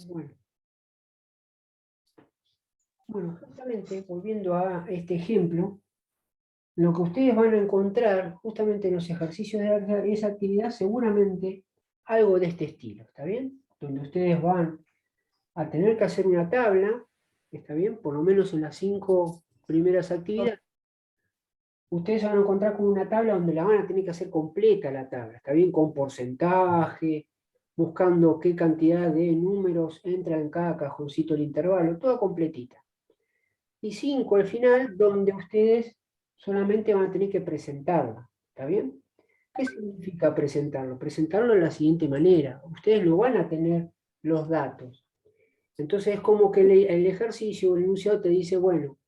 Bueno. Bueno, justamente volviendo a este ejemplo, lo que ustedes van a encontrar justamente en los ejercicios de esa actividad, seguramente algo de este estilo, ¿está bien? Donde ustedes van a tener que hacer una tabla, ¿está bien? Por lo menos en las 5 primeras actividades. Ustedes se van a encontrar con una tabla donde la van a tener que hacer completa la tabla, ¿está bien? Con porcentaje, buscando qué cantidad de números entra en cada cajoncito del intervalo, toda completita. Y 5 al final, donde ustedes solamente van a tener que presentarla, ¿está bien? ¿Qué significa presentarlo? Presentarlo de la siguiente manera. Ustedes no van a tener los datos. Entonces es como que el ejercicio, el enunciado te dice, bueno,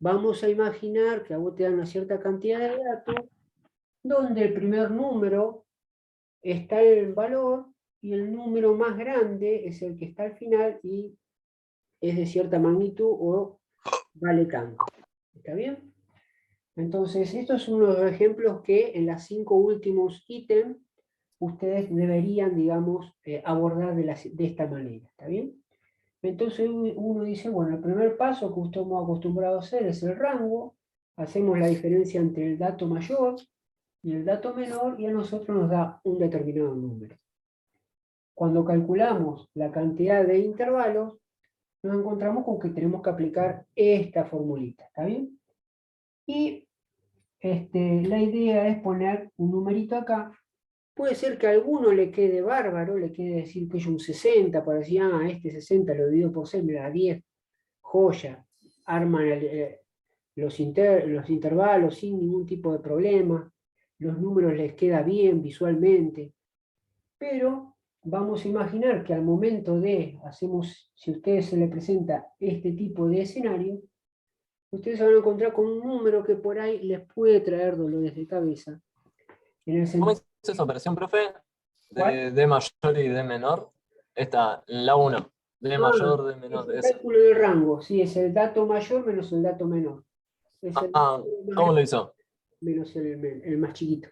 vamos a imaginar que a vos te dan una cierta cantidad de datos, donde el primer número está el valor, y el número más grande es el que está al final y es de cierta magnitud o vale tanto. ¿Está bien? Entonces, estos son unos ejemplos que en las 5 últimos ítems ustedes deberían, digamos, abordar de esta manera. ¿Está bien? Entonces uno dice, bueno, el primer paso que estamos acostumbrados a hacer es el rango. Hacemos la diferencia entre el dato mayor y el dato menor y a nosotros nos da un determinado número. Cuando calculamos la cantidad de intervalos, nos encontramos con que tenemos que aplicar esta formulita. ¿Está bien? Y la idea es poner un numerito acá. Puede ser que a alguno le quede bárbaro, le quede decir que es un 60, para decir, este 60 lo divido por 6, me da 10, joya, arman los intervalos sin ningún tipo de problema, los números les queda bien visualmente, pero vamos a imaginar que al momento si a ustedes se les presenta este tipo de escenario, ustedes se van a encontrar con un número que por ahí les puede traer dolores de cabeza. ¿Cómo es esa operación, profe? ¿Cuál? De mayor y de menor. Esta, la 1. De mayor, de Es menor. el Esa. cálculo de rango, sí, es el dato mayor menos el dato menor. Es el dato más ¿Cómo lo grande hizo? menos el más chiquito.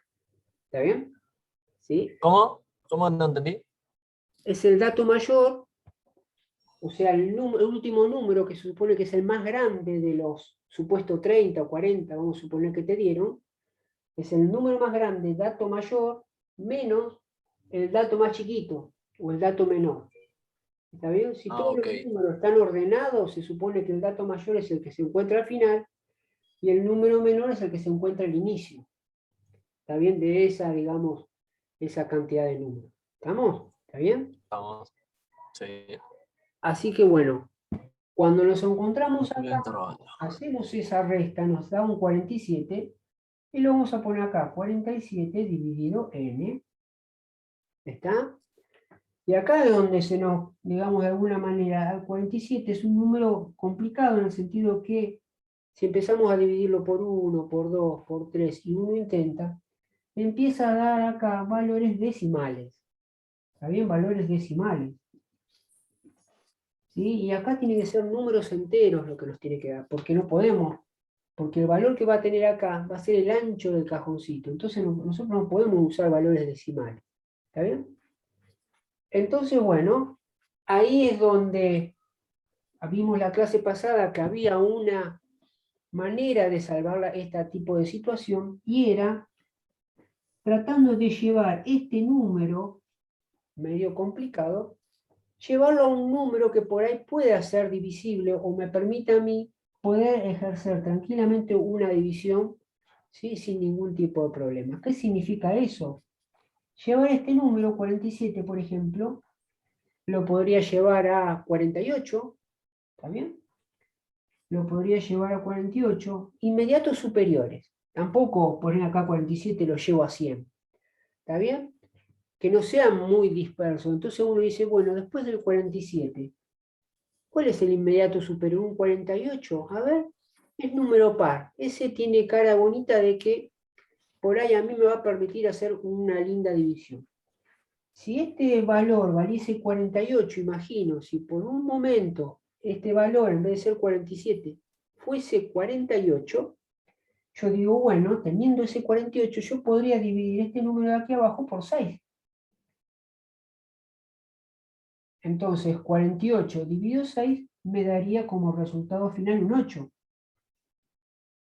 ¿Está bien? ¿Sí? ¿Cómo? ¿Cómo no entendí? Es el dato mayor, o sea, el último número que se supone que es el más grande de los supuestos 30 o 40, vamos a suponer que te dieron, es el número más grande, dato mayor, menos el dato más chiquito o el dato menor. ¿Está bien? Si todos Ok. los números están ordenados, se supone que el dato mayor es el que se encuentra al final y el número menor es el que se encuentra al inicio. ¿Está bien? De esa, digamos, esa cantidad de números. ¿Estamos? ¿Está bien? Vamos. Sí. Así que bueno, cuando nos encontramos El acá, intervalo. hacemos esa resta, nos da un 47 y lo vamos a poner acá, 47 dividido n. ¿Está? Y acá es donde se nos, digamos de alguna manera, el 47 es un número complicado en el sentido que si empezamos a dividirlo por 1, por 2, por 3 y uno intenta, empieza a dar acá valores decimales. ¿Está bien? Valores decimales. ¿Sí? Y acá tiene que ser números enteros lo que nos tiene que dar, porque no podemos, porque el valor que va a tener acá va a ser el ancho del cajoncito. Entonces nosotros no podemos usar valores decimales. ¿Está bien? Entonces, bueno, ahí es donde vimos la clase pasada que había una manera de salvar este tipo de situación y era tratando de llevar este número medio complicado, llevarlo a un número que por ahí pueda ser divisible o me permita a mí poder ejercer tranquilamente una división, ¿sí? Sin ningún tipo de problema. ¿Qué significa eso? Llevar este número 47, por ejemplo, lo podría llevar a 48, ¿está bien? Lo podría llevar a 48, inmediatos superiores. Tampoco poner acá 47 lo llevo a 100. ¿Está bien? Que no sea muy disperso. Entonces uno dice, bueno, después del 47, ¿cuál es el inmediato superior? Un 48. A ver, es número par. Ese tiene cara bonita de que por ahí a mí me va a permitir hacer una linda división. Si este valor valiese 48, imagino, si por un momento este valor en vez de ser 47 fuese 48, yo digo, bueno, teniendo ese 48, yo podría dividir este número de aquí abajo por 6. Entonces, 48 dividido 6 me daría como resultado final un 8.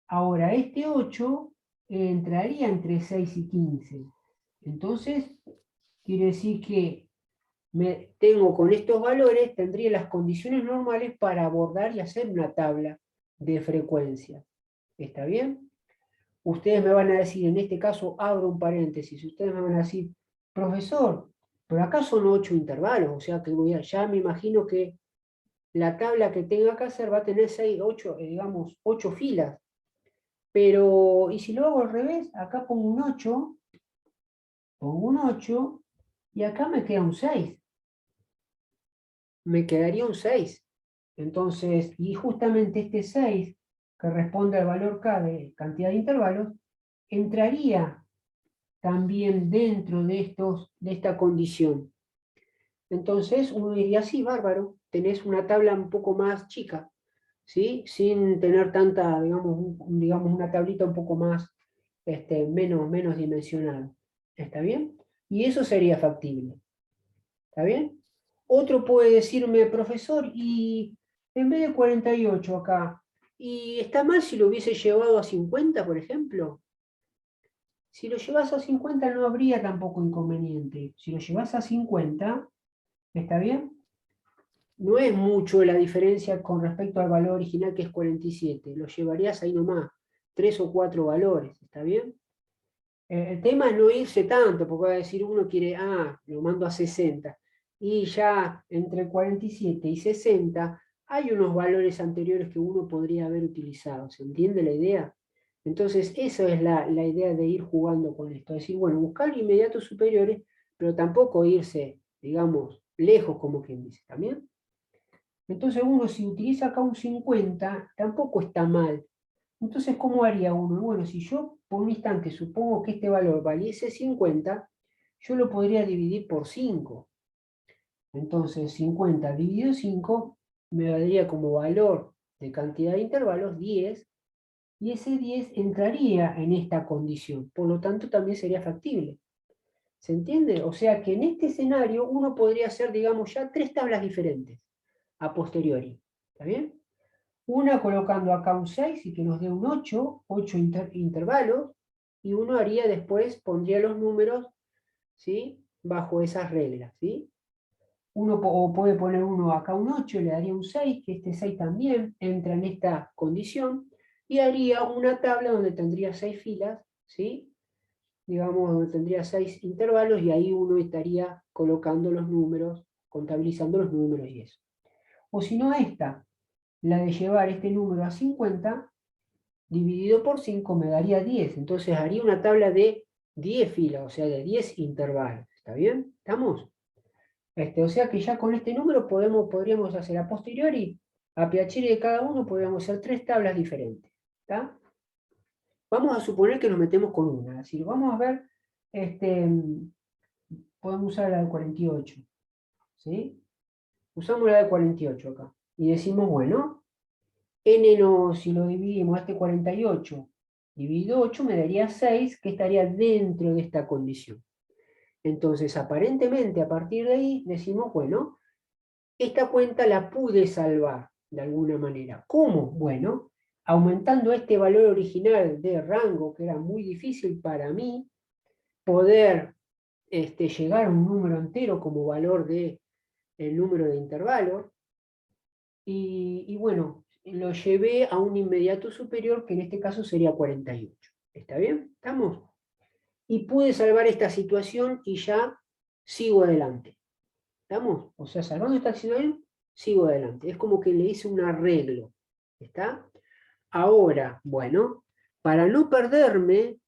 Ahora, este 8 entraría entre 6 y 15. Entonces, quiere decir que tengo con estos valores, tendría las condiciones normales para abordar y hacer una tabla de frecuencia. ¿Está bien? Ustedes me van a decir, en este caso abro un paréntesis, ustedes me van a decir, profesor, pero acá son 8 intervalos, o sea que ya me imagino que la tabla que tenga que hacer va a tener 6, 8, digamos, 8 filas. Pero, ¿y si lo hago al revés? Acá pongo un 8, y acá me queda un 6. Me quedaría un 6. Entonces, y justamente este 6, que responde al valor K de cantidad de intervalos, entraría también dentro de esta condición. Entonces, uno diría, sí, bárbaro, tenés una tabla un poco más chica, ¿sí? Sin tener tanta, digamos una tablita un poco más, menos dimensionada. ¿Está bien? Y eso sería factible. ¿Está bien? Otro puede decirme, profesor, y en vez de 48 acá, ¿y está mal si lo hubiese llevado a 50, por ejemplo? Si lo llevas a 50 no habría tampoco inconveniente. Si lo llevas a 50, ¿está bien? No es mucho la diferencia con respecto al valor original que es 47. Lo llevarías ahí nomás, 3 o 4 valores, ¿está bien? El tema es no irse tanto, porque va a decir uno quiere, lo mando a 60. Y ya entre 47 y 60 hay unos valores anteriores que uno podría haber utilizado. ¿Se entiende la idea? Entonces, esa es la idea de ir jugando con esto. Es decir, bueno, buscar inmediatos superiores, pero tampoco irse, digamos, lejos, como quien dice, ¿también? Entonces uno si utiliza acá un 50, tampoco está mal. Entonces, ¿cómo haría uno? Bueno, si yo por un instante supongo que este valor valiese 50, yo lo podría dividir por 5. Entonces, 50 dividido 5 me daría como valor de cantidad de intervalos 10, y ese 10 entraría en esta condición. Por lo tanto, también sería factible. ¿Se entiende? O sea que en este escenario uno podría hacer, digamos, ya 3 tablas diferentes a posteriori. ¿Está bien? Una colocando acá un 6 y que nos dé un 8 intervalos, y uno haría después, pondría los números, ¿sí? Bajo esas reglas, ¿sí? O puede poner uno acá un 8, le daría un 6, que este 6 también entra en esta condición, y haría una tabla donde tendría 6 filas, ¿sí? Digamos, donde tendría 6 intervalos, y ahí uno estaría colocando los números, contabilizando los números y eso. O si no, esta, la de llevar este número a 50, dividido por 5 me daría 10. Entonces haría una tabla de 10 filas, o sea, de 10 intervalos. ¿Está bien? ¿Estamos? O sea que ya con este número podríamos hacer a posteriori, a piacere de cada uno, podríamos hacer 3 tablas diferentes. ¿Está? Vamos a suponer que nos metemos con una. Es decir, vamos a ver, podemos usar la de 48. ¿Sí? Usamos la de 48 acá. Y decimos, bueno, si lo dividimos, este 48 dividido 8 me daría 6, que estaría dentro de esta condición. Entonces, aparentemente, a partir de ahí, decimos, bueno, esta cuenta la pude salvar de alguna manera. ¿Cómo? Bueno, aumentando este valor original de rango, que era muy difícil para mí, poder llegar a un número entero como valor del número de intervalos, y bueno, lo llevé a un inmediato superior, que en este caso sería 48. ¿Está bien? ¿Estamos? Y pude salvar esta situación y ya sigo adelante. ¿Estamos? O sea, salvando esta situación, sigo adelante. Es como que le hice un arreglo. ¿Está? Ahora, bueno, para no perderme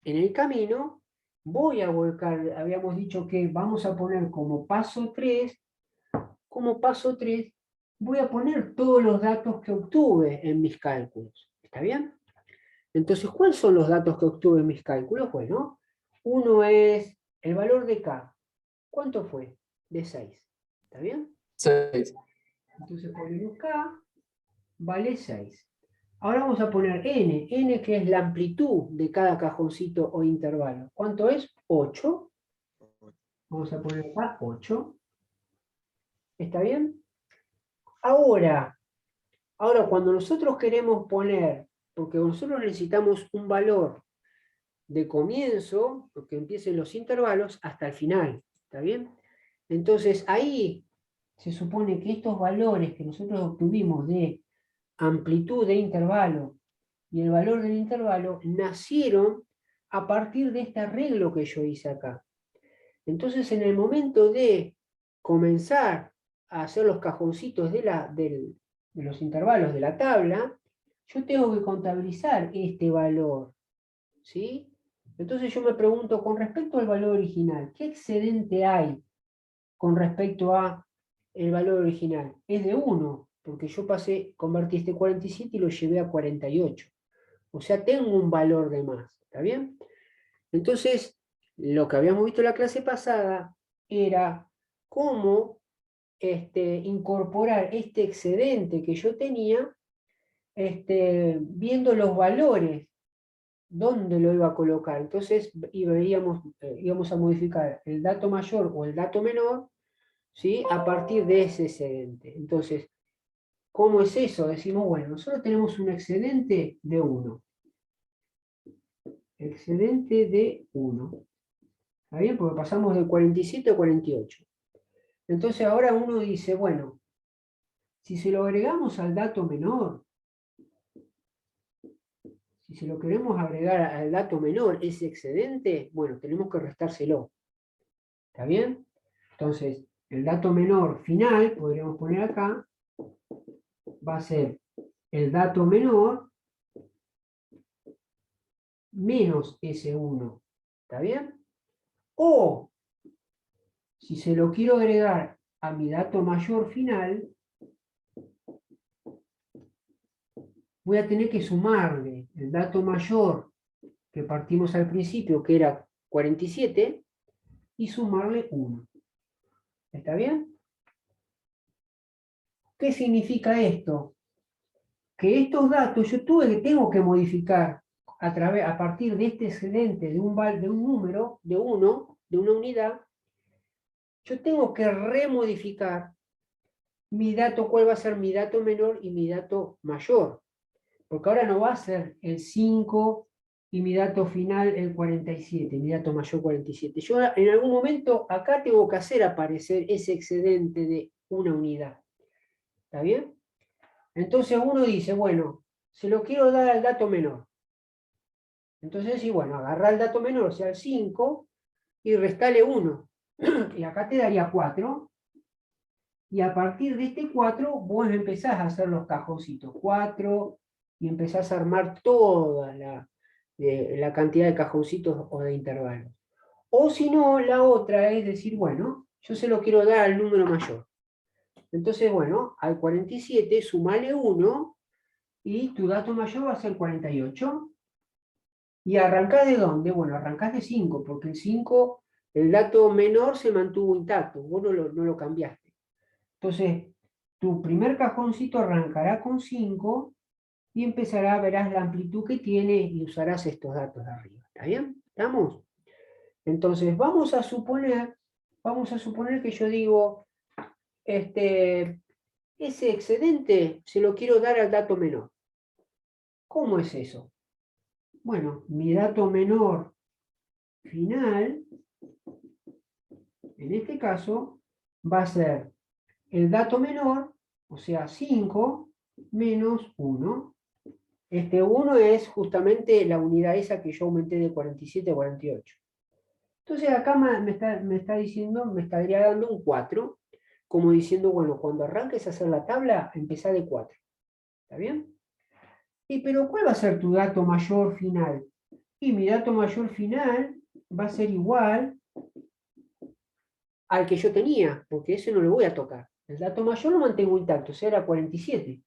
en el camino, voy a volcar, habíamos dicho que vamos a poner como paso 3, voy a poner todos los datos que obtuve en mis cálculos. ¿Está bien? Entonces, ¿cuáles son los datos que obtuve en mis cálculos? Bueno, uno es el valor de K. ¿Cuánto fue? De 6. ¿Está bien? 6. Entonces ponemos K, vale 6. Ahora vamos a poner n, n que es la amplitud de cada cajoncito o intervalo. ¿Cuánto es? 8. Vamos a poner acá 8. ¿Está bien? Ahora cuando nosotros queremos poner, porque nosotros necesitamos un valor de comienzo, porque empiecen los intervalos, hasta el final. ¿Está bien? Entonces ahí se supone que estos valores que nosotros obtuvimos de amplitud de intervalo y el valor del intervalo nacieron a partir de este arreglo que yo hice acá. Entonces, en el momento de comenzar a hacer los cajoncitos de los intervalos de la tabla, yo tengo que contabilizar este valor, ¿sí? Entonces yo me pregunto, con respecto al valor original, ¿qué excedente hay con respecto a el valor original? Es de 1, porque yo convertí este 47 y lo llevé a 48. O sea, tengo un valor de más, ¿está bien? Entonces, lo que habíamos visto en la clase pasada era cómo incorporar este excedente que yo tenía, viendo los valores, dónde lo iba a colocar. Entonces, íbamos a modificar el dato mayor o el dato menor, ¿sí? A partir de ese excedente. Entonces, ¿cómo es eso? Decimos, bueno, nosotros tenemos un excedente de 1. Excedente de 1. ¿Está bien? Porque pasamos del 47 a 48. Entonces ahora uno dice, bueno, si se lo agregamos al dato menor, si se lo queremos agregar al dato menor, ese excedente, bueno, tenemos que restárselo. ¿Está bien? Entonces, el dato menor final, podríamos poner acá, va a ser el dato menor menos ese 1. ¿Está bien? O, si se lo quiero agregar a mi dato mayor final, voy a tener que sumarle el dato mayor que partimos al principio, que era 47, y sumarle 1. ¿Está bien? ¿Qué significa esto? Que estos datos yo tengo que modificar a partir de este excedente de un número, de una unidad, yo tengo que remodificar mi dato, cuál va a ser mi dato menor y mi dato mayor. Porque ahora no va a ser el 5 y mi dato final el 47, mi dato mayor 47. Yo en algún momento acá tengo que hacer aparecer ese excedente de una unidad. ¿Está bien? Entonces uno dice, bueno, se lo quiero dar al dato menor. Entonces, sí, bueno, agarra el dato menor, o sea, el 5, y restale 1. Y acá te daría 4. Y a partir de este 4, vos empezás a hacer los cajoncitos. 4, y empezás a armar toda la cantidad de cajoncitos o de intervalos. O si no, la otra es decir, bueno, yo se lo quiero dar al número mayor. Entonces, bueno, al 47 sumale 1 y tu dato mayor va a ser 48. ¿Y arrancás de dónde? Bueno, arrancás de 5, porque el 5, el dato menor se mantuvo intacto, vos no lo cambiaste. Entonces, tu primer cajoncito arrancará con 5 y verás la amplitud que tiene y usarás estos datos de arriba. ¿Está bien? ¿Estamos? Entonces, vamos a suponer que yo digo, ese excedente se lo quiero dar al dato menor. ¿Cómo es eso? Bueno, mi dato menor final, en este caso, va a ser el dato menor, o sea, 5 menos 1. Este 1 es justamente la unidad esa que yo aumenté de 47 a 48. Entonces acá me estaría dando un 4, como diciendo, bueno, cuando arranques a hacer la tabla, empezá de 4. ¿Está bien? Pero ¿cuál va a ser tu dato mayor final? Y mi dato mayor final va a ser igual al que yo tenía, porque ese no lo voy a tocar. El dato mayor lo mantengo intacto, o sea, era 47.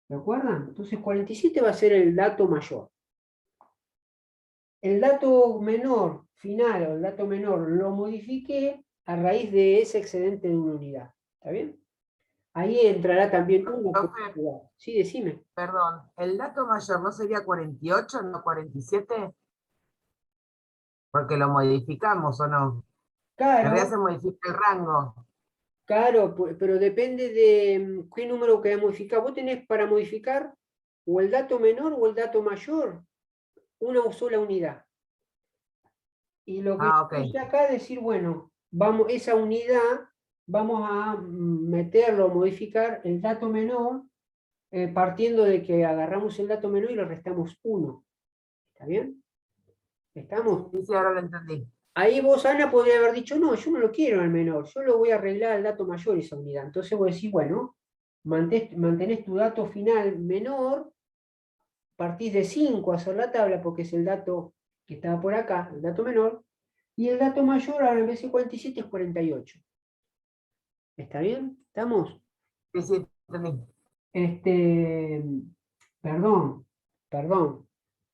¿De acuerdo? Entonces 47 va a ser el dato mayor. El dato menor final o el dato menor lo modifiqué a raíz de ese excedente de una unidad. ¿Está bien? Ahí entrará también uno por Profe, lugar. Sí, decime. perdón, ¿el dato mayor no sería 48, no 47? Porque lo modificamos, ¿o no? En realidad Claro, se modifica el rango. claro, pero depende de qué número querés modificar. Vos tenés para modificar o el dato menor o el dato mayor, una sola unidad. Y lo que Ah, ok. puse acá es decir, bueno, vamos, esa unidad, vamos a meterlo, modificar el dato menor, partiendo de que agarramos el dato menor y le restamos 1. ¿Está bien? ¿Estamos? Sí, sí, ahora lo entendí. Ahí vos, Ana, podría haber dicho, no, yo no lo quiero al menor, yo lo voy a arreglar al dato mayor esa unidad. Entonces vos decís, bueno, mantenés tu dato final menor, partís de 5 a hacer la tabla, porque es el dato que estaba por acá, el dato menor, y el dato mayor, ahora en vez de 47 es 48. ¿Está bien? ¿Estamos? Sí, sí, entendí. Este, perdón, perdón.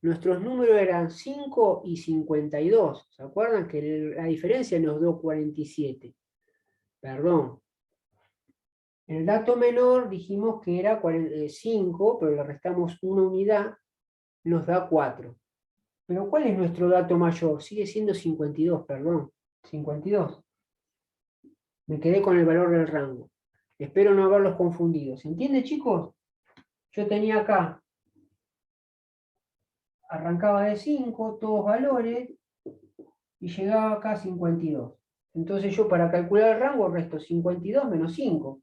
Nuestros números eran 5 y 52. ¿Se acuerdan que la diferencia nos dio 47? Perdón. El dato menor dijimos que era 5, pero le restamos una unidad, nos da 4. Pero ¿cuál es nuestro dato mayor? Sigue siendo 52, perdón. 52. Me quedé con el valor del rango. Espero no haberlos confundido. ¿Se entiende, chicos? Yo tenía acá, arrancaba de 5, todos valores, y llegaba acá a 52. Entonces yo para calcular el rango resto 52 menos 5.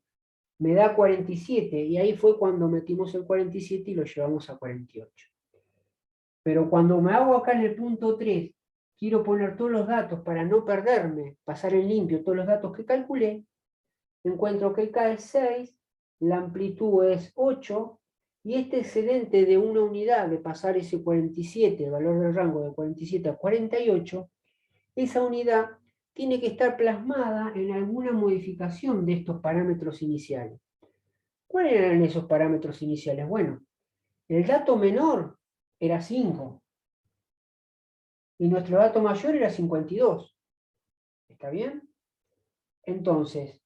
Me da 47, y ahí fue cuando metimos el 47 y lo llevamos a 48. Pero cuando me hago acá en el punto 3, quiero poner todos los datos para no perderme, pasar en limpio todos los datos que calculé, encuentro que K es 6, la amplitud es 8, y este excedente de una unidad de pasar ese 47, el valor del rango de 47 a 48, esa unidad tiene que estar plasmada en alguna modificación de estos parámetros iniciales. ¿Cuáles eran esos parámetros iniciales? Bueno, el dato menor era 5 y nuestro dato mayor era 52. ¿Está bien? Entonces,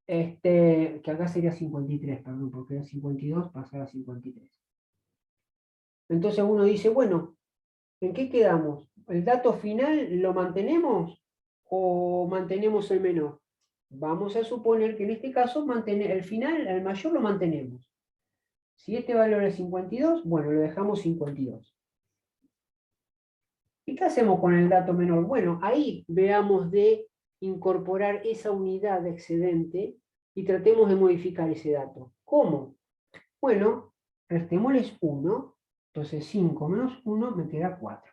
que acá sería 53, perdón, porque era 52, pasar a 53. Entonces uno dice, bueno, ¿en qué quedamos? ¿El dato final lo mantenemos o mantenemos el menor? Vamos a suponer que en este caso el final, el mayor lo mantenemos. Si este valor es 52, bueno, lo dejamos 52. ¿Y qué hacemos con el dato menor? Bueno, ahí veamos de incorporar esa unidad de excedente y tratemos de modificar ese dato. ¿Cómo? Bueno, restémosles 1, entonces 5 menos 1 me queda 4.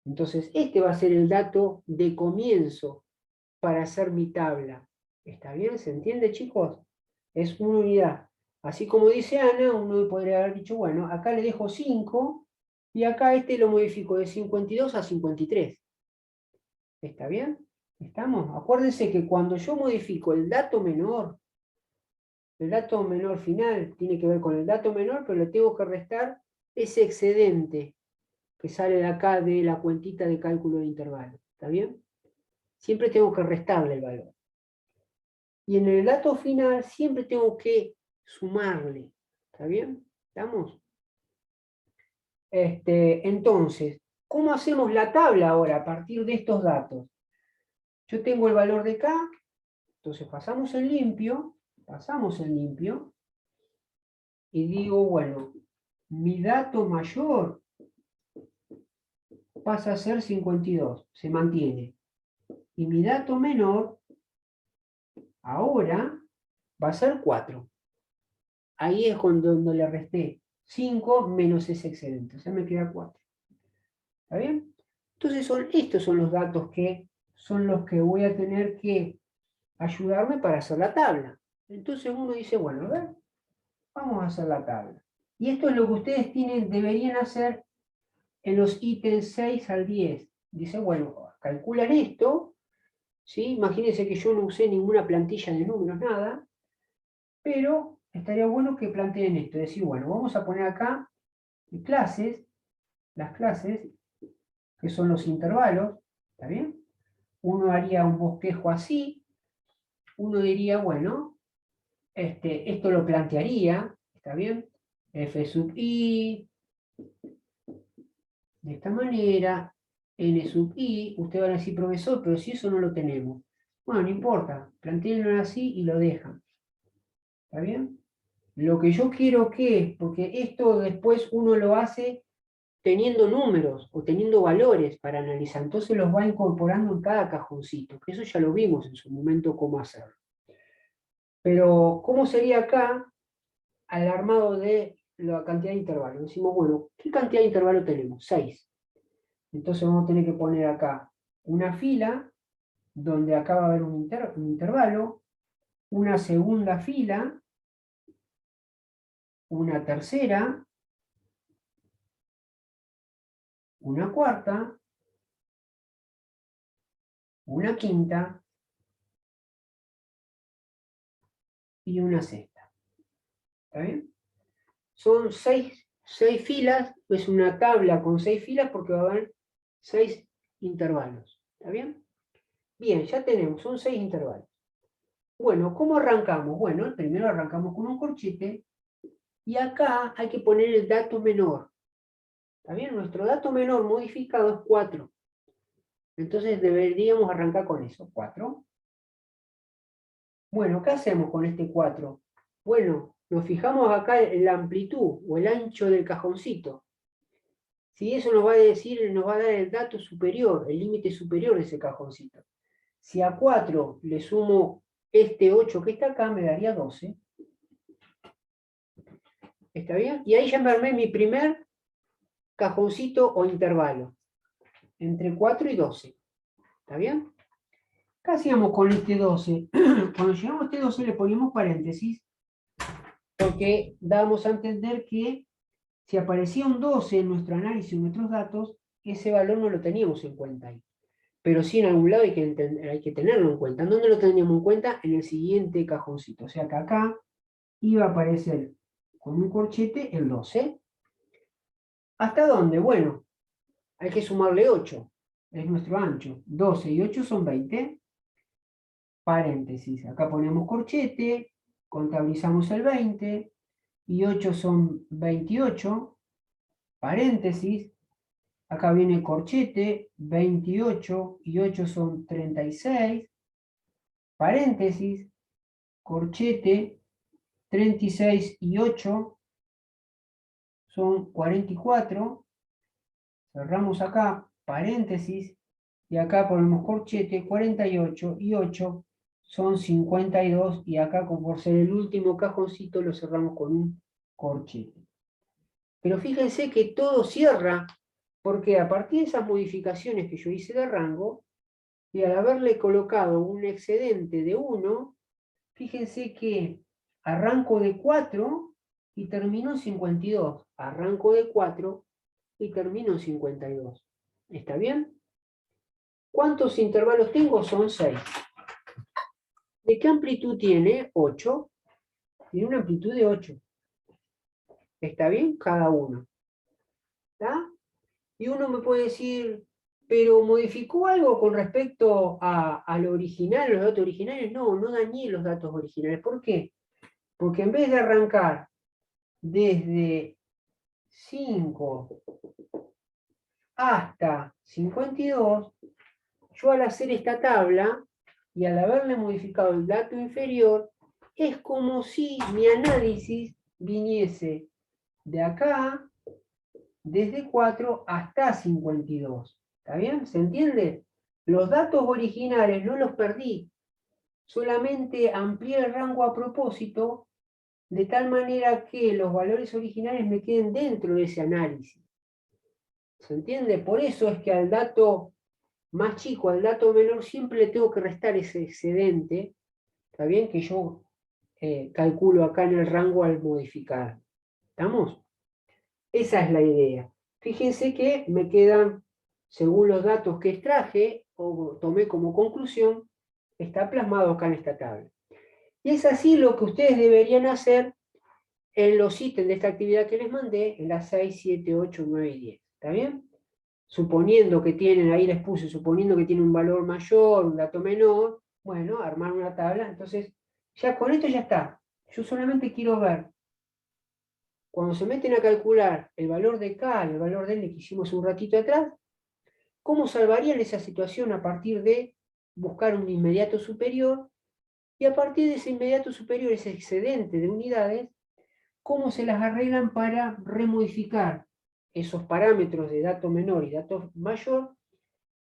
Entonces, este va a ser el dato de comienzo para hacer mi tabla. ¿Está bien? ¿Se entiende, chicos? Es una unidad. Así como dice Ana, uno podría haber dicho, bueno, acá le dejo 5 y acá este lo modifico de 52 a 53. ¿Está bien? ¿Estamos? Acuérdense que cuando yo modifico el dato menor final tiene que ver con el dato menor, pero le tengo que restar ese excedente que sale de acá de la cuentita de cálculo de intervalo. ¿Está bien? Siempre tengo que restarle el valor. Y en el dato final siempre tengo que sumarle. ¿Está bien? ¿Estamos? Entonces, ¿cómo hacemos la tabla ahora a partir de estos datos? Yo tengo el valor de K, entonces pasamos en limpio, y digo, bueno, mi dato mayor pasa a ser 52, se mantiene. Y mi dato menor ahora va a ser 4. Ahí es donde le resté 5 menos ese excedente, o sea, me queda 4. ¿Está bien? Entonces estos son los datos que son los que voy a tener que ayudarme para hacer la tabla. Entonces uno dice, bueno, a ver, vamos a hacer la tabla. Y esto es lo que ustedes deberían hacer en los ítems 6 al 10. Dice, bueno, calculan esto, ¿sí? Imagínense que yo no usé ninguna plantilla de números, nada, pero estaría bueno que planteen esto, es decir, bueno, vamos a poner acá clases, las clases, que son los intervalos, ¿está bien? Uno haría un bosquejo así, uno diría, bueno, esto lo plantearía, ¿está bien? F sub i, de esta manera, n sub i, usted va a decir, profesor, pero si eso no lo tenemos. Bueno, no importa, plantéenlo así y lo dejan. ¿Está bien? Lo que yo quiero que, porque esto después uno lo hace teniendo números o teniendo valores para analizar, entonces los va incorporando en cada cajoncito, que eso ya lo vimos en su momento cómo hacerlo. Pero, ¿cómo sería acá al armado de la cantidad de intervalos? Decimos, bueno, ¿qué cantidad de intervalos tenemos? 6. Entonces vamos a tener que poner acá una fila, donde acá va a haber un intervalo, una segunda fila, una tercera, una cuarta, una quinta y una sexta. ¿Está bien? Son 6 filas, es una tabla con 6 filas porque va a haber 6 intervalos. ¿Está bien? Bien, ya tenemos, son 6 intervalos. Bueno, ¿cómo arrancamos? Bueno, primero arrancamos con un corchete y acá hay que poner el dato menor. ¿Está bien? Nuestro dato menor modificado es 4. Entonces deberíamos arrancar con eso, 4. Bueno, ¿qué hacemos con este 4? Bueno, nos fijamos acá en la amplitud o el ancho del cajoncito. Si eso nos va a decir, nos va a dar el dato superior, el límite superior de ese cajoncito. Si a 4 le sumo este 8 que está acá, me daría 12. ¿Está bien? Y ahí ya me armé mi primer cajoncito o intervalo. Entre 4 y 12. ¿Está bien? ¿Qué hacíamos con este 12? Cuando llegamos a este 12 le ponemos paréntesis, porque dábamos a entender que si aparecía un 12 en nuestro análisis, en nuestros datos, ese valor no lo teníamos en cuenta ahí. Pero sí en algún lado hay que tenerlo en cuenta. ¿Dónde lo teníamos en cuenta? En el siguiente cajoncito. O sea que acá iba a aparecer con un corchete el 12. ¿Hasta dónde? Bueno, hay que sumarle 8. Es nuestro ancho. 12 y 8 son 20. Paréntesis. Acá ponemos corchete, contabilizamos el 20, y 8 son 28. Paréntesis. Acá viene corchete, 28 y 8 son 36. Paréntesis, corchete, 36 y 8 son 44. Cerramos acá, paréntesis, y acá ponemos corchete, 48 y 8 son 52, y acá, como por ser el último cajoncito, lo cerramos con un corchete. Pero fíjense que todo cierra, porque a partir de esas modificaciones que yo hice de rango, y al haberle colocado un excedente de 1, fíjense que arranco de 4 y termino en 52. Arranco de 4 y termino en 52. ¿Está bien? ¿Cuántos intervalos tengo? Son 6. ¿De qué amplitud tiene? 8. Tiene una amplitud de 8. ¿Está bien? Cada uno. ¿Está? Y uno me puede decir, ¿pero modificó algo con respecto a lo original, los datos originales? No, no dañé los datos originales. ¿Por qué? Porque en vez de arrancar desde 5 hasta 52, yo al hacer esta tabla y al haberle modificado el dato inferior, es como si mi análisis viniese de acá, desde 4 hasta 52. ¿Está bien? ¿Se entiende? Los datos originales no los perdí, solamente amplié el rango a propósito, de tal manera que los valores originales me queden dentro de ese análisis. ¿Se entiende? Por eso es que al dato más chico, al dato menor, siempre le tengo que restar ese excedente, ¿está bien? Que yo calculo acá en el rango al modificar. ¿Estamos? Esa es la idea. Fíjense que me quedan, según los datos que extraje o tomé como conclusión, está plasmado acá en esta tabla. Y es así lo que ustedes deberían hacer en los ítems de esta actividad que les mandé, en las 6, 7, 8, 9 y 10. ¿Está bien? Suponiendo que tienen, ahí les puse, suponiendo que tiene un valor mayor, un dato menor, bueno, armar una tabla. Entonces, ya con esto ya está. Yo solamente quiero ver, cuando se meten a calcular el valor de K y el valor de N que hicimos un ratito atrás, ¿cómo salvarían esa situación a partir de buscar un inmediato superior? Y a partir de ese inmediato superior, ese excedente de unidades, ¿cómo se las arreglan para remodificar esos parámetros de dato menor y dato mayor?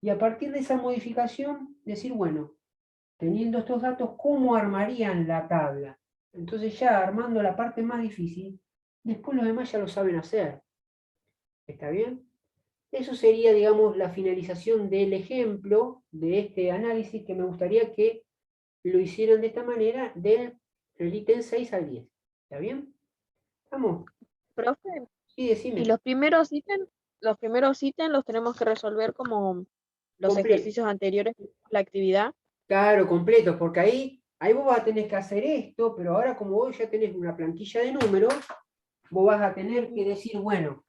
Y a partir de esa modificación, decir, bueno, teniendo estos datos, ¿cómo armarían la tabla? Entonces ya armando la parte más difícil, después los demás ya lo saben hacer. ¿Está bien? Eso sería, digamos, la finalización del ejemplo de este análisis que me gustaría que lo hicieran de esta manera del ítem 6 al 10. ¿Está bien? ¿Vamos? Profe, Sí, decime. y los primeros ítems los tenemos que resolver como los Completo. ejercicios anteriores de la actividad. Claro, completo, porque ahí vos vas a tener que hacer esto, pero ahora como vos ya tenés una plantilla de números, vos vas a tener que decir, bueno,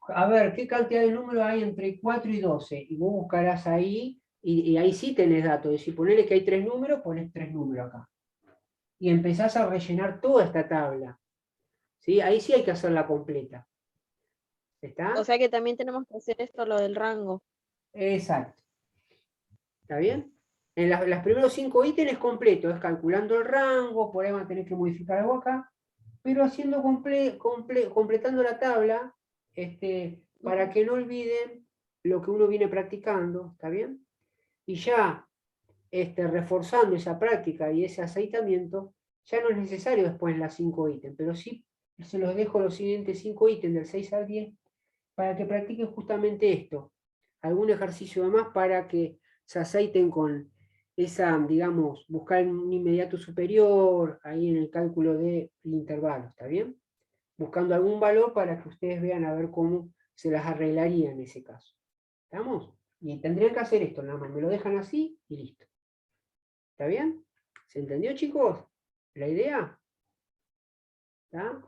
a ver, ¿qué cantidad de números hay entre 4 y 12? Y vos buscarás ahí, y ahí sí tenés datos. Es decir, ponele que hay 3 números, ponés 3 números acá. Y empezás a rellenar toda esta tabla. ¿Sí? Ahí sí hay que hacerla completa. ¿Está? O sea que también tenemos que hacer esto, lo del rango. Exacto. ¿Está bien? En los primeros 5 ítems completos, es calculando el rango, por ahí van a tener que modificar algo acá, pero haciendo completando la tabla, para que no olviden lo que uno viene practicando, ¿está bien? Y ya reforzando esa práctica y ese aceitamiento, ya no es necesario después las 5 ítems, pero sí se los dejo los siguientes 5 ítems del 6 al 10 para que practiquen justamente esto, algún ejercicio de más para que se aceiten con esa, digamos, buscar un inmediato superior ahí en el cálculo de intervalos, ¿está bien? Buscando algún valor para que ustedes vean a ver cómo se las arreglaría en ese caso. ¿Estamos? Y tendrían que hacer esto, nada más, me lo dejan así y listo. ¿Está bien? ¿Se entendió, chicos? ¿La idea? ¿Está?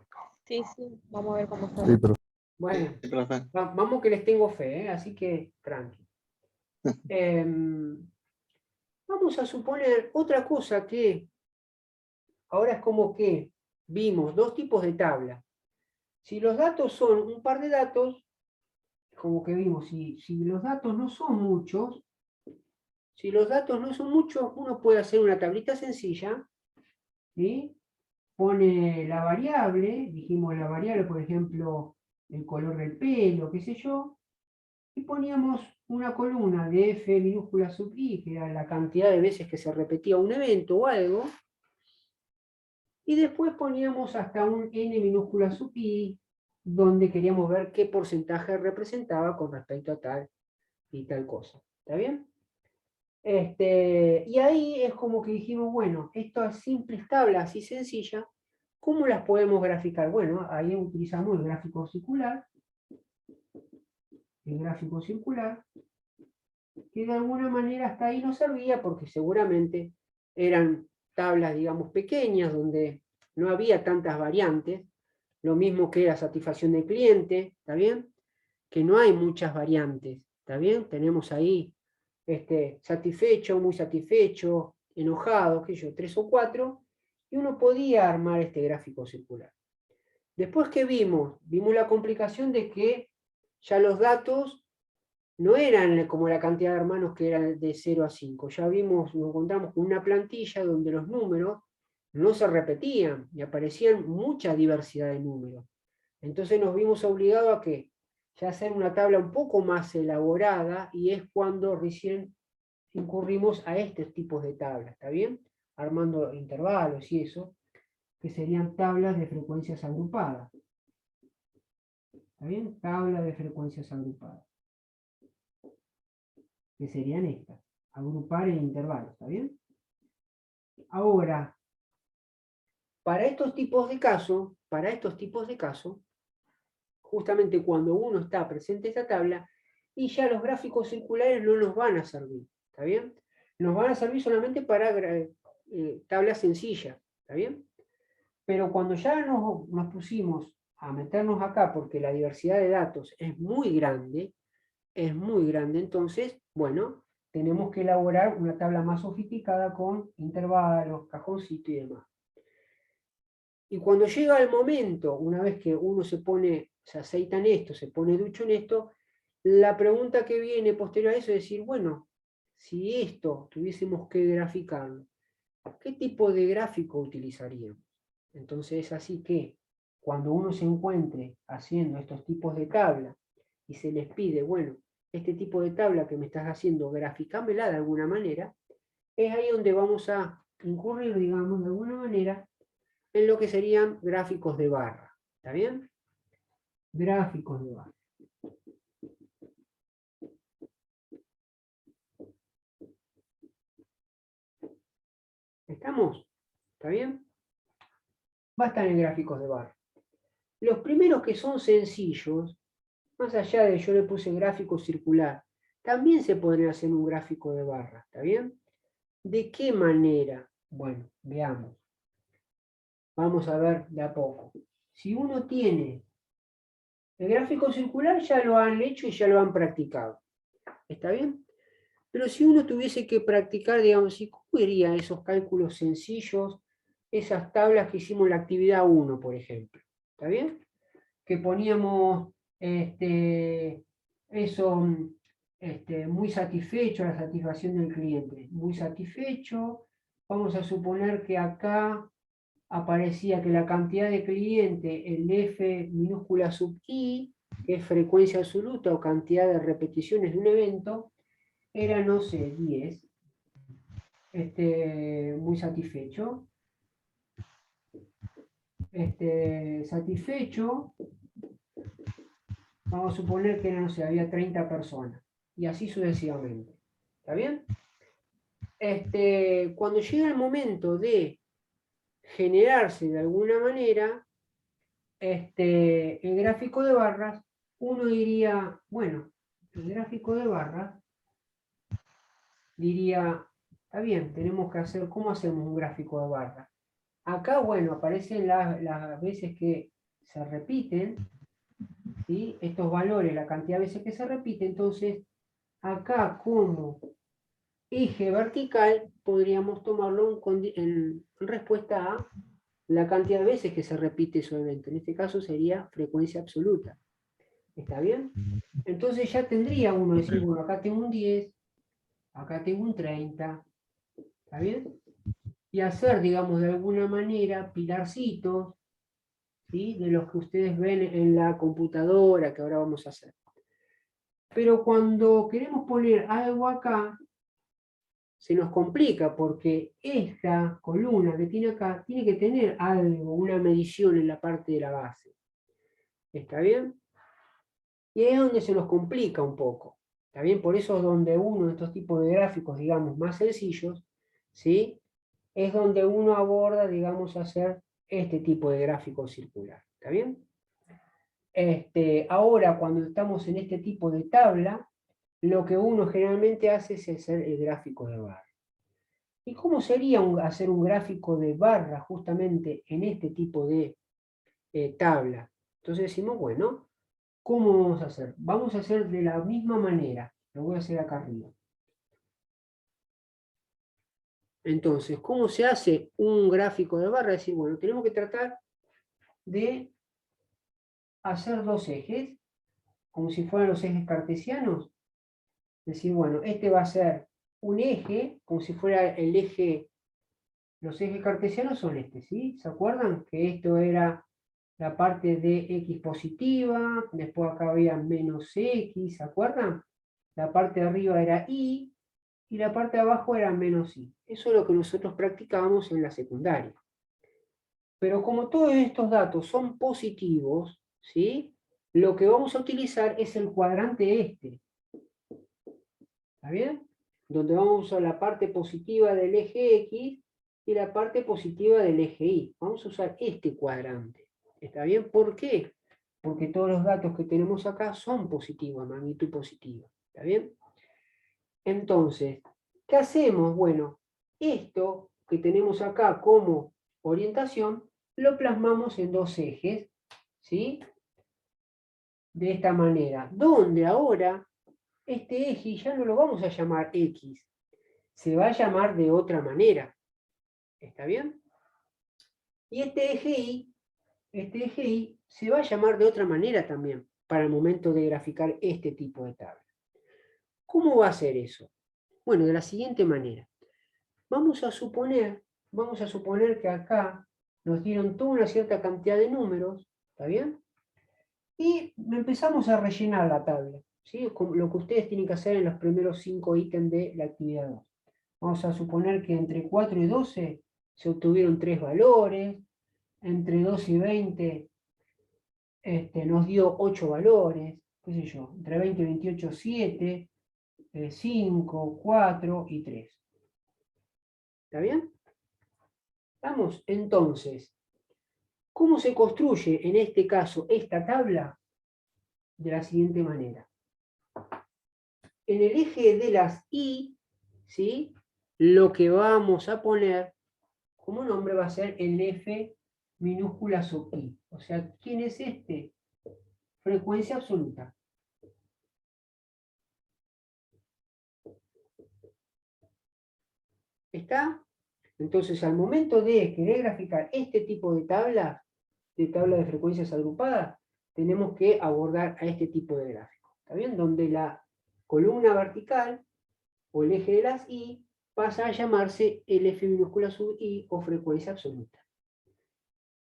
Sí, vamos a ver cómo está. Sí, pero Bueno, Sí, profe. vamos que les tengo fe, así que tranqui. Vamos a suponer otra cosa que ahora es como que vimos dos tipos de tabla. Si los datos son un par de datos, como que vimos, si los datos no son muchos, uno puede hacer una tablita sencilla, ¿sí? Pone la variable, dijimos la variable, por ejemplo, el color del pelo, qué sé yo, y poníamos una columna de f minúscula sub i, que era la cantidad de veces que se repetía un evento o algo, y después poníamos hasta un n minúscula sub i, donde queríamos ver qué porcentaje representaba con respecto a tal y tal cosa. ¿Está bien? Y ahí es como que dijimos, bueno, estas simples tablas así sencillas, ¿cómo las podemos graficar? Bueno, ahí utilizamos el gráfico circular, que de alguna manera hasta ahí nos servía porque seguramente eran tablas, digamos, pequeñas, donde no había tantas variantes, lo mismo que la satisfacción del cliente, ¿está bien? Que no hay muchas variantes, ¿está bien? Tenemos ahí satisfecho, muy satisfecho, enojado, qué sé yo, 3 o 4, y uno podía armar este gráfico circular. Después que vimos la complicación de que ya los datos no eran como la cantidad de hermanos que eran de 0 a 5. Ya vimos, nos encontramos con una plantilla donde los números no se repetían y aparecían mucha diversidad de números. Entonces nos vimos obligados a que ya hacer una tabla un poco más elaborada, y es cuando recién incurrimos a estos tipos de tablas, ¿está bien? Armando intervalos y eso, que serían tablas de frecuencias agrupadas. ¿Está bien? Tabla de frecuencias agrupadas. Que serían estas. Agrupar en intervalos, ¿está bien? Ahora, para estos tipos de casos, justamente cuando uno está presente en esta tabla, y ya los gráficos circulares no nos van a servir, ¿está bien? Nos van a servir solamente para tablas sencillas, ¿está bien? Pero cuando ya nos pusimos a meternos acá, porque la diversidad de datos es muy grande, entonces, bueno, tenemos que elaborar una tabla más sofisticada con intervalos, cajoncito y demás. Y cuando llega el momento, una vez que uno se aceita en esto, se pone ducho en esto, la pregunta que viene posterior a eso es decir, bueno, si esto tuviésemos que graficarlo, ¿qué tipo de gráfico utilizaríamos? Entonces es así que cuando uno se encuentre haciendo estos tipos de tabla y se les pide, bueno, este tipo de tabla que me estás haciendo, graficámela de alguna manera, es ahí donde vamos a incurrir, digamos, de alguna manera, en lo que serían gráficos de barra. ¿Está bien? Gráficos de barra. ¿Estamos? ¿Está bien? Va a estar en gráficos de barra. Los primeros que son sencillos, más allá de yo le puse gráfico circular, también se podría hacer un gráfico de barra. ¿Está bien? ¿De qué manera? Bueno, veamos. Vamos a ver de a poco. Si uno tiene el gráfico circular, ya lo han hecho y ya lo han practicado. ¿Está bien? Pero si uno tuviese que practicar, digamos, ¿y cómo irían esos cálculos sencillos, esas tablas que hicimos en la actividad 1, por ejemplo? ¿Está bien? Que poníamos eso, muy satisfecho, la satisfacción del cliente. Muy satisfecho. Vamos a suponer que acá aparecía que la cantidad de cliente, el F minúscula sub I, que es frecuencia absoluta o cantidad de repeticiones de un evento, era, no sé, 10. Muy satisfecho. Satisfecho, vamos a suponer que, no sé, había 30 personas. Y así sucesivamente. ¿Está bien? Cuando llega el momento de generarse de alguna manera el gráfico de barras, uno diría, bueno, el gráfico de barras diría, está bien, tenemos que hacer, ¿cómo hacemos un gráfico de barras? Acá, bueno, aparecen las veces que se repiten, ¿sí? Estos valores, la cantidad de veces que se repite, entonces acá como eje vertical podríamos tomarlo en respuesta a la cantidad de veces que se repite su evento. En este caso sería frecuencia absoluta. ¿Está bien? Entonces ya tendría uno decir, bueno, acá tengo un 10, acá tengo un 30, ¿está bien? Y hacer, digamos, de alguna manera pilarcitos, ¿sí? De los que ustedes ven en la computadora que ahora vamos a hacer. Pero cuando queremos poner algo acá, se nos complica porque esta columna que tiene acá tiene que tener algo, una medición en la parte de la base. ¿Está bien? Y ahí es donde se nos complica un poco. ¿Está bien? Por eso es donde uno de estos tipos de gráficos, digamos, más sencillos, ¿sí? Es donde uno aborda, digamos, hacer este tipo de gráfico circular. ¿Está bien? Ahora, cuando estamos en este tipo de tabla, lo que uno generalmente hace es hacer el gráfico de barra. ¿Y cómo sería hacer un gráfico de barra justamente en este tipo de tabla? Entonces decimos, bueno, ¿cómo vamos a hacer? Vamos a hacer de la misma manera. Lo voy a hacer acá arriba. Entonces, ¿cómo se hace un gráfico de barra? Es decir, bueno, tenemos que tratar de hacer dos ejes, como si fueran los ejes cartesianos. Es decir, bueno, este va a ser un eje, como si fuera el eje, los ejes cartesianos son ¿sí? ¿Se acuerdan? Que esto era la parte de x positiva, después acá había menos x, ¿se acuerdan? La parte de arriba era y la parte de abajo era menos i. Eso es lo que nosotros practicábamos en la secundaria. Pero como todos estos datos son positivos, ¿sí? Lo que vamos a utilizar es el cuadrante este. ¿Está bien? Donde vamos a usar la parte positiva del eje X y la parte positiva del eje Y. Vamos a usar este cuadrante. ¿Está bien? ¿Por qué? Porque todos los datos que tenemos acá son positivos, magnitud positiva. ¿Está bien? Entonces, ¿qué hacemos? Bueno, esto que tenemos acá como orientación, lo plasmamos en dos ejes, ¿sí? De esta manera, donde ahora este eje ya no lo vamos a llamar X, se va a llamar de otra manera. ¿Está bien? Y este eje Y se va a llamar de otra manera también para el momento de graficar este tipo de tabla. ¿Cómo va a ser eso? Bueno, de la siguiente manera. Vamos a suponer que acá nos dieron toda una cierta cantidad de números, ¿está bien? Y empezamos a rellenar la tabla, ¿sí? Lo que ustedes tienen que hacer en los primeros 5 ítems de la actividad 2. Vamos a suponer que entre 4 y 12 se obtuvieron 3 valores, entre 12 y 20 nos dio 8 valores, qué sé yo, entre 20 y 28, 7, 5, 4 y 3. ¿Está bien? Vamos, entonces, ¿cómo se construye en este caso esta tabla? De la siguiente manera. En el eje de las Y, ¿sí? Lo que vamos a poner como nombre va a ser el F minúscula sub I. O sea, ¿quién es este? Frecuencia absoluta. ¿Está? Entonces, al momento de querer graficar este tipo de tabla de frecuencias agrupadas, tenemos que abordar a este tipo de gráfico. ¿Está bien? Donde la columna vertical o el eje de las Y pasa a llamarse el F minúscula sub I o frecuencia absoluta.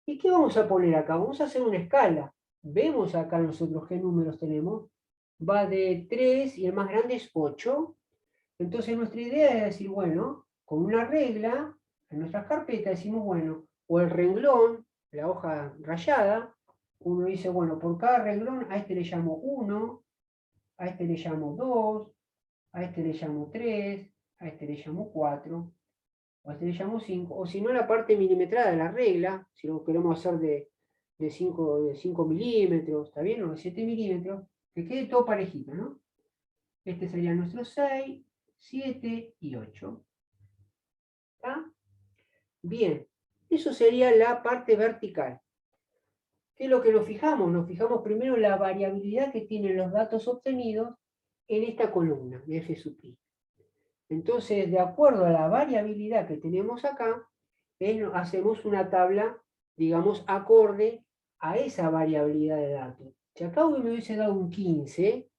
¿Y qué vamos a poner acá? Vamos a hacer una escala. Vemos acá nosotros qué números tenemos. Va de 3 y el más grande es 8. Entonces nuestra idea es decir, bueno, con una regla, en nuestras carpetas decimos, bueno, o el renglón, la hoja rayada, uno dice, bueno, por cada renglón a este le llamo 1, a este le llamo 2, a este le llamo 3, a este le llamo 4, a este le llamo 5, o si no la parte milimetrada de la regla, si lo queremos hacer de 5 milímetros, ¿está bien? O de 7 milímetros, que quede todo parejito, ¿no? Este sería nuestro 6, 7 y 8. ¿Está? Bien, eso sería la parte vertical. ¿Qué es lo que nos fijamos? Nos fijamos primero en la variabilidad que tienen los datos obtenidos en esta columna de F sub I. Entonces, de acuerdo a la variabilidad que tenemos acá, hacemos una tabla, digamos, acorde a esa variabilidad de datos. Si acá me hubiese dado un 15,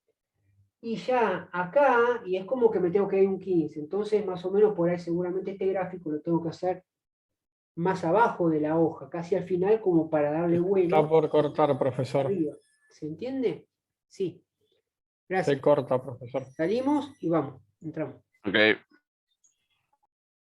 y ya acá, y es como que me tengo que ir un 15, entonces más o menos por ahí seguramente este gráfico lo tengo que hacer más abajo de la hoja, casi al final como para darle vuelo. Está por cortar, profesor. Arriba. ¿Se entiende? Sí. Gracias. Se corta, profesor. Salimos y vamos, entramos. Ok.